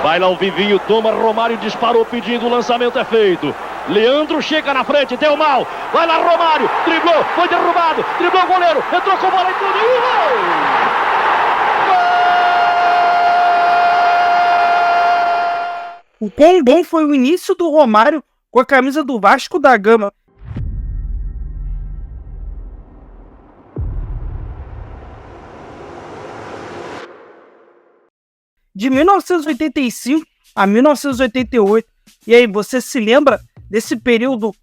Vai lá o Vivinho, toma, Romário disparou pedindo, o lançamento é feito. Leandro chega na frente, deu mal. Vai lá Romário, driblou, foi derrubado, driblou o goleiro, entrou com a bola e tudo. E gol! O quão bom foi o início do Romário com a camisa do Vasco da Gama. De 1985 a 1988. E aí, você se lembra desse período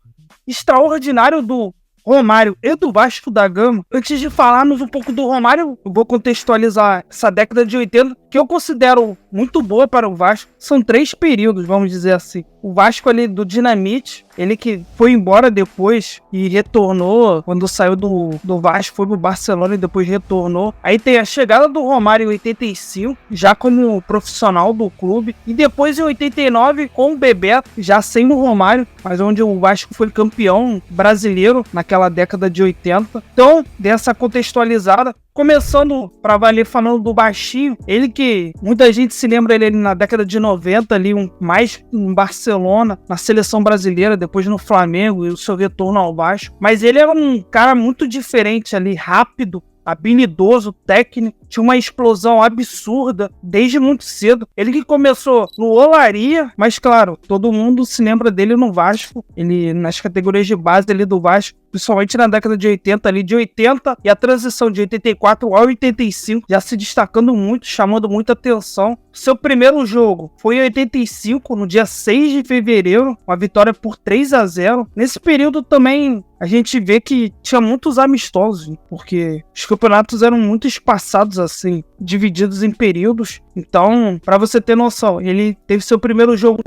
extraordinário do Romário e do Vasco da Gama? Antes de falarmos um pouco do Romário, eu vou contextualizar essa década de 80, que eu considero muito boa para o Vasco. São 3 períodos, vamos dizer assim. O Vasco ali do Dinamite, ele que foi embora depois e retornou, quando saiu do Vasco, foi pro Barcelona e depois retornou. Aí tem a chegada do Romário em 85, já como profissional do clube. E depois em 89, com o Bebeto, já sem o Romário, mas onde o Vasco foi campeão brasileiro naquela década de 80. Então, dessa contextualizada, começando pra valer falando do Baixinho, ele que muita gente se lembra ele na década de 90 ali, mais em Barcelona, na seleção brasileira, depois no Flamengo e o seu retorno ao Vasco. Mas ele era um cara muito diferente ali, rápido, habilidoso, técnico, tinha uma explosão absurda desde muito cedo. Ele que começou no Olaria, mas claro, todo mundo se lembra dele no Vasco, ele nas categorias de base ali do Vasco, principalmente na década de 80 ali, de 80 e a transição de 84 ao 85, já se destacando muito, chamando muita atenção. Seu primeiro jogo foi em 85, no dia 6 de fevereiro, uma vitória por 3-0. Nesse período também a gente vê que tinha muitos amistosos, porque os campeonatos eram muito espaçados assim, divididos em períodos. Então, para você ter noção, ele teve seu primeiro jogo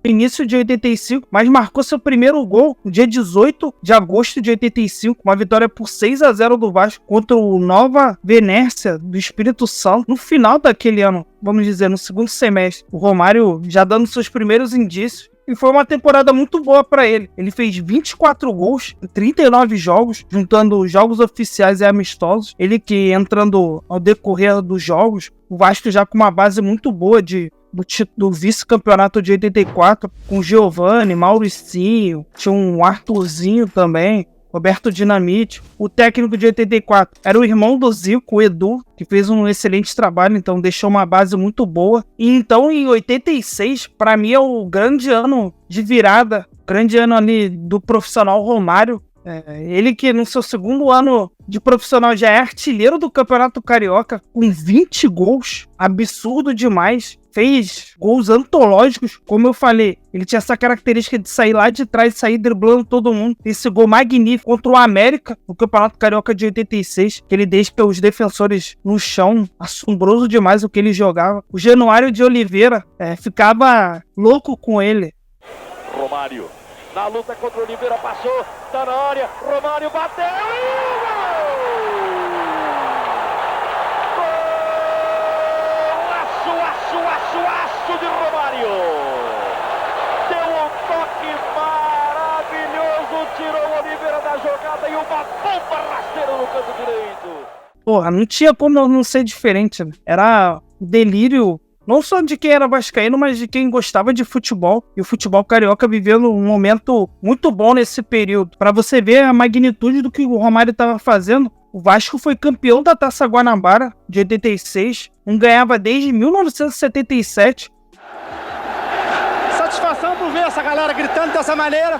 no início de 85, mas marcou seu primeiro gol no dia 18 de agosto de 85, uma vitória por 6-0 do Vasco contra o Nova Venécia do Espírito Santo, no final daquele ano, vamos dizer, no segundo semestre. O Romário já dando seus primeiros indícios. E foi uma temporada muito boa para ele. Ele fez 24 gols em 39 jogos, juntando jogos oficiais e amistosos. Ele que, entrando ao decorrer dos jogos, o Vasco já com uma base muito boa do vice-campeonato de 84, com Giovani, Mauricinho, tinha um Arthurzinho também, Roberto Dinamite. O técnico de 84 era o irmão do Zico, o Edu, que fez um excelente trabalho, então deixou uma base muito boa. E então em 86, para mim é o grande ano de virada, grande ano ali do profissional Romário. Ele que no seu segundo ano de profissional já é artilheiro do Campeonato Carioca, com 20 gols, absurdo demais. Fez gols antológicos, como eu falei, ele tinha essa característica de sair lá de trás, sair driblando todo mundo. Esse gol magnífico contra o América, no Campeonato Carioca de 86, que ele deixa os defensores no chão, assombroso demais o que ele jogava. O Januário de Oliveira ficava louco com ele. Romário, na luta contra o Oliveira, passou, tá na área, Romário bateu e aço de Romário, deu um toque maravilhoso, tirou o Oliveira da jogada e uma bomba rasteira no canto direito. Porra, não tinha como não ser diferente, né? Era delírio, não só de quem era vascaíno, mas de quem gostava de futebol. E o futebol carioca vivendo um momento muito bom nesse período. Para você ver a magnitude do que o Romário estava fazendo, o Vasco foi campeão da Taça Guanabara de 86, não ganhava desde 1977. Satisfação por ver essa galera gritando dessa maneira.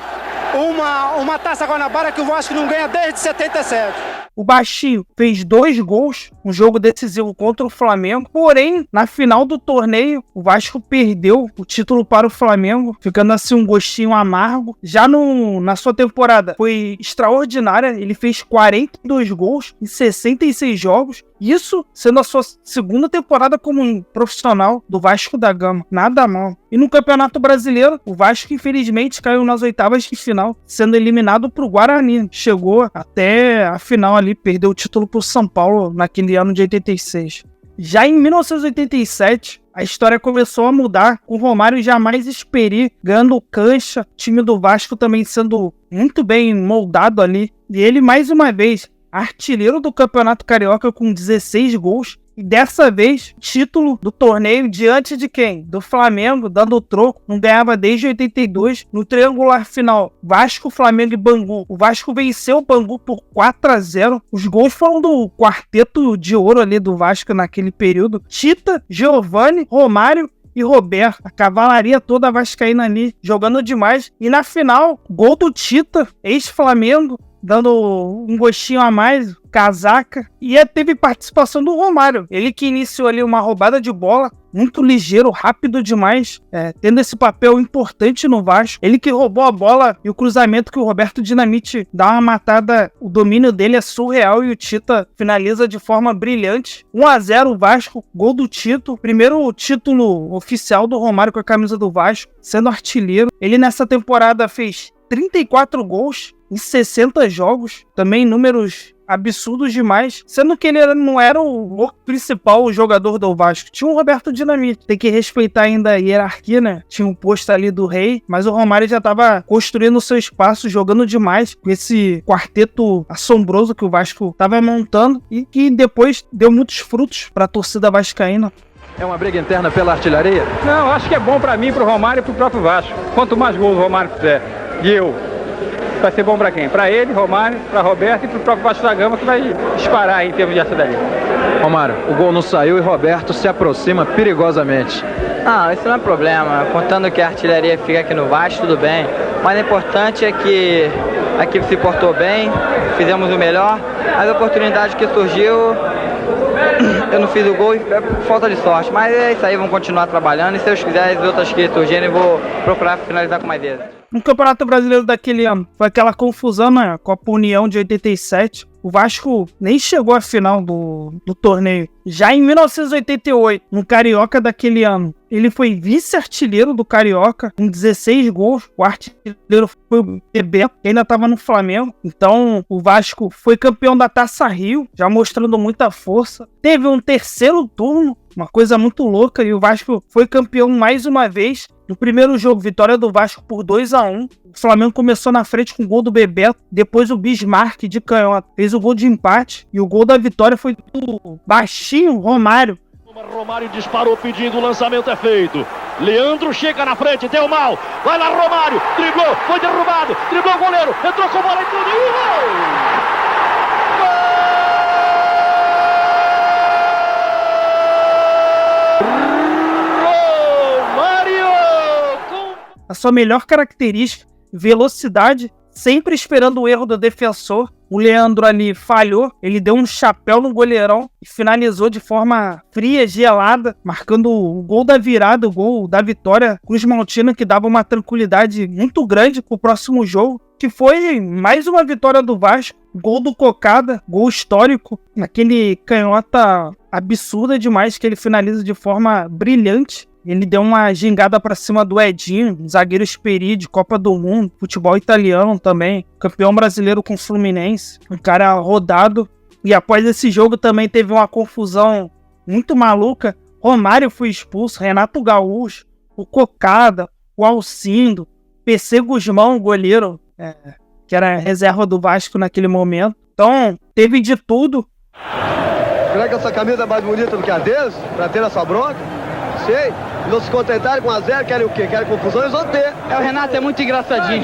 Uma Taça Guanabara que o Vasco não ganha desde 77. O Baixinho fez 2 gols, um jogo decisivo contra o Flamengo. Porém, na final do torneio, o Vasco perdeu o título para o Flamengo, ficando assim um gostinho amargo. Já na sua temporada foi extraordinária, ele fez 42 gols em 66 jogos. Isso sendo a sua segunda temporada como um profissional do Vasco da Gama. Nada mal. E no Campeonato Brasileiro, o Vasco infelizmente caiu nas oitavas de final, sendo eliminado para o Guarani. Chegou até a final ali, perdeu o título para o São Paulo naquele ano de 86. Já em 1987, a história começou a mudar, com o Romário jamais Esperi ganhando cancha, time do Vasco também sendo muito bem moldado ali. E ele mais uma vez artilheiro do Campeonato Carioca com 16 gols E dessa vez, título do torneio diante de quem? Do Flamengo, dando o troco. Não ganhava desde 82. No triangular final, Vasco, Flamengo e Bangu. O Vasco venceu o Bangu por 4-0. Os gols foram do quarteto de ouro ali do Vasco naquele período. Tita, Giovani, Romário e Roberto, a cavalaria toda vascaína ali, jogando demais. E na final, gol do Tita, ex-Flamengo, dando um gostinho a mais, casaca. E teve participação do Romário, ele que iniciou ali uma roubada de bola, muito ligeiro, rápido demais, tendo esse papel importante no Vasco. Ele que roubou a bola e o cruzamento que o Roberto Dinamite dá uma matada, o domínio dele é surreal e o Tita finaliza de forma brilhante. 1-0 o Vasco, gol do Tito, primeiro título oficial do Romário com a camisa do Vasco, sendo artilheiro. Ele nessa temporada fez 34 gols em 60 jogos, também números absurdos demais, sendo que ele não era o principal jogador do Vasco. Tinha o Roberto Dinamite, tem que respeitar ainda a hierarquia, né? Tinha um posto ali do rei, mas o Romário já estava construindo o seu espaço, jogando demais com esse quarteto assombroso que o Vasco estava montando e que depois deu muitos frutos para a torcida vascaína. É uma briga interna pela artilharia? Não, acho que é bom para mim, para o Romário e para o próprio Vasco. Quanto mais gols o Romário fizer e eu, vai ser bom para quem? Para ele, Romário, para Roberto e para o próprio Vasco da Gama, que vai disparar aí em termos de artilharia. Romário, o gol não saiu e Roberto se aproxima perigosamente. Não, isso não é problema. Contando que a artilharia fica aqui no Vasco, tudo bem. Mas o importante é que a equipe se portou bem, fizemos o melhor. As oportunidades que surgiu, eu não fiz o gol, é falta de sorte. Mas é isso aí, vamos continuar trabalhando. E se Deus quiser, as outras que surgirem, vou procurar finalizar com mais êxito. No Campeonato Brasileiro daquele ano, foi aquela confusão na Copa União de 87. O Vasco nem chegou à final do torneio. Já em 1988, no Carioca daquele ano, ele foi vice-artilheiro do Carioca, com 16 gols. O artilheiro foi o Bebeto, que ainda estava no Flamengo. Então, o Vasco foi campeão da Taça Rio, já mostrando muita força. Teve um terceiro turno, uma coisa muito louca, e o Vasco foi campeão mais uma vez. No primeiro jogo, vitória do Vasco por 2-1. O Flamengo começou na frente com o gol do Bebeto. Depois o Bismarck de canhota fez o gol de empate. E o gol da vitória foi do baixinho Romário. Romário disparou pedindo, o lançamento é feito. Leandro chega na frente, deu mal. Vai lá Romário, driblou, foi derrubado. Driblou o goleiro, entrou com a bola e tudo. E a sua melhor característica, velocidade, sempre esperando o erro do defensor. O Leandro ali falhou, ele deu um chapéu no goleirão e finalizou de forma fria, gelada, marcando o gol da virada, o gol da vitória Cruz Maltina, que dava uma tranquilidade muito grande pro próximo jogo, que foi mais uma vitória do Vasco. Gol do Cocada, gol histórico, naquele canhota absurda demais que ele finaliza de forma brilhante. Ele deu uma gingada pra cima do Edinho, zagueiro experiente de Copa do Mundo, futebol italiano também, campeão brasileiro com o Fluminense, um cara rodado. E após esse jogo também teve uma confusão muito maluca. Romário foi expulso, Renato Gaúcho, o Cocada, o Alcindo, PC Guzmão, goleiro, que era reserva do Vasco naquele momento. Então, teve de tudo. Será que essa camisa é mais bonita do que a deles? Pra ter essa bronca? Sei. Não se contentaram com 1-0, querem o quê? Querem confusão, eles vão ter. O Renato é muito engraçadinho.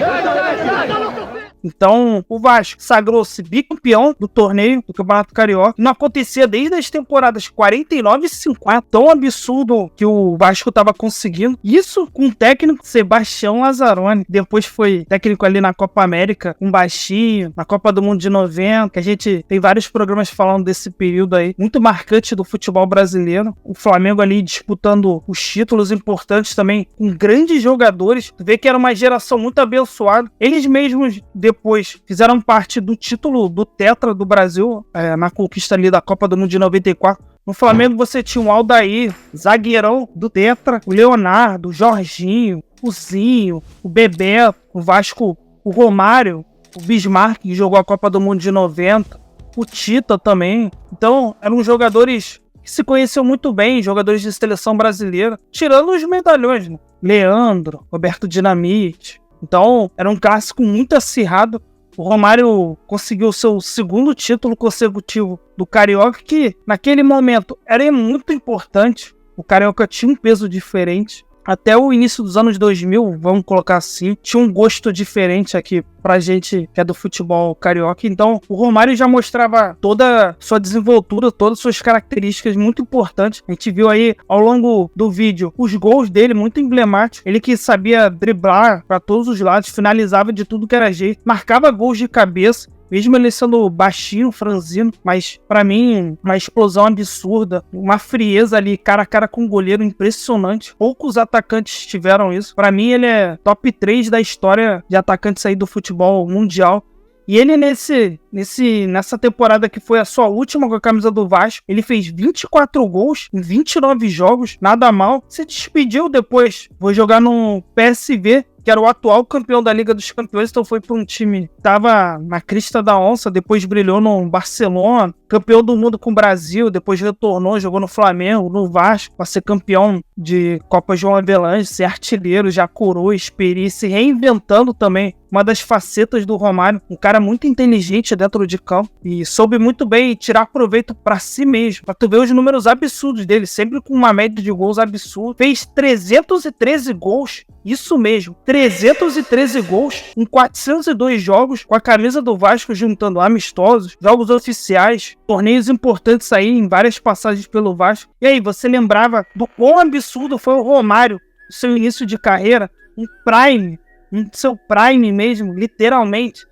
Então, o Vasco sagrou-se bicampeão do torneio do Campeonato Carioca. Não acontecia desde as temporadas 49 e 50. Tão absurdo que o Vasco estava conseguindo. Isso com o técnico Sebastião Lazzaroni. Depois foi técnico ali na Copa América, com Baixinho, na Copa do Mundo de 90. Que a gente tem vários programas falando desse período aí. Muito marcante do futebol brasileiro. O Flamengo ali disputando os títulos importantes também, com grandes jogadores. Tu vê que era uma geração muito abençoada. Eles mesmos depois fizeram parte do título do Tetra do Brasil, na conquista ali da Copa do Mundo de 94. No Flamengo você tinha o Aldair, zagueirão do Tetra, o Leonardo, o Jorginho, o Zinho, o Bebeto, o Vasco, o Romário, o Bismarck, que jogou a Copa do Mundo de 90, o Tita também. Então eram jogadores que se conheciam muito bem, jogadores de seleção brasileira, tirando os medalhões, né? Leandro, Roberto Dinamite. Então, era um clássico muito acirrado. O Romário conseguiu seu segundo título consecutivo do Carioca, que naquele momento era muito importante. O Carioca tinha um peso diferente. Até o início dos anos 2000, vamos colocar assim, tinha um gosto diferente aqui pra gente que é do futebol carioca. Então, o Romário já mostrava toda a sua desenvoltura, todas as suas características muito importantes. A gente viu aí ao longo do vídeo os gols dele muito emblemáticos. Ele que sabia driblar para todos os lados, finalizava de tudo que era jeito, marcava gols de cabeça. Mesmo ele sendo baixinho, franzino, mas pra mim, uma explosão absurda, uma frieza ali, cara a cara com o goleiro impressionante. Poucos atacantes tiveram isso. Pra mim, ele é top 3 da história de atacantes aí do futebol mundial. E ele nessa temporada que foi a sua última com a camisa do Vasco, ele fez 24 gols em 29 jogos, nada mal. Se despediu depois, vou jogar no PSV, que era o atual campeão da Liga dos Campeões, então foi para um time que estava na crista da onça, depois brilhou no Barcelona, campeão do mundo com o Brasil, depois retornou, jogou no Flamengo, no Vasco, para ser campeão de Copa João Avelange, ser artilheiro, já curou, experiência, se reinventando também. Uma das facetas do Romário, um cara muito inteligente dentro de campo e soube muito bem tirar proveito para si mesmo, para tu ver os números absurdos dele, sempre com uma média de gols absurda. Fez 313 gols, isso mesmo, 313 gols em 402 jogos com a camisa do Vasco, juntando amistosos, jogos oficiais, torneios importantes aí em várias passagens pelo Vasco. E aí, você lembrava do quão absurdo foi o Romário no seu início de carreira, um prime, no seu prime mesmo, literalmente?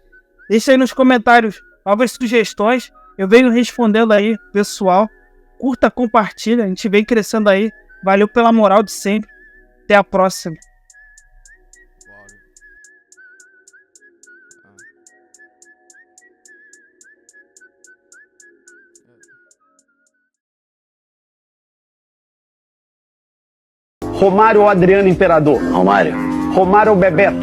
Deixa aí nos comentários novas sugestões, eu venho respondendo aí, pessoal. Curta, compartilha, a gente vem crescendo aí. Valeu pela moral de sempre. Até a próxima. Romário ou Adriano Imperador? Romário. Romário ou Bebeto?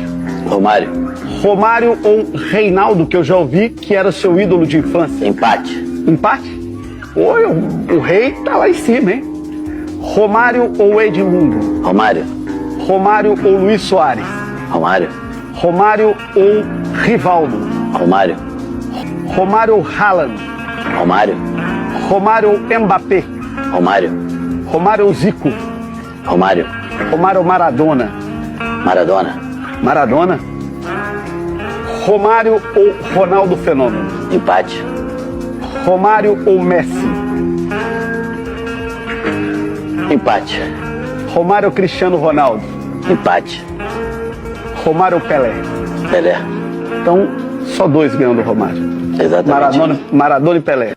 Romário. Romário ou Reinaldo, que eu já ouvi que era seu ídolo de infância? Empate. Empate? Oi, o rei tá lá em cima, hein? Romário ou Edmundo? Romário. Romário ou Luiz Soares? Romário. Romário ou Rivaldo? Romário. Romário ou Haaland? Romário. Romário ou Mbappé? Romário. Romário ou Zico? Romário. Romário ou Maradona? Maradona. Maradona? Romário ou Ronaldo Fenômeno? Empate. Romário ou Messi? Empate. Romário ou Cristiano Ronaldo? Empate. Romário ou Pelé? Pelé. Então, só dois ganham do Romário. Exatamente. Maradona e Pelé.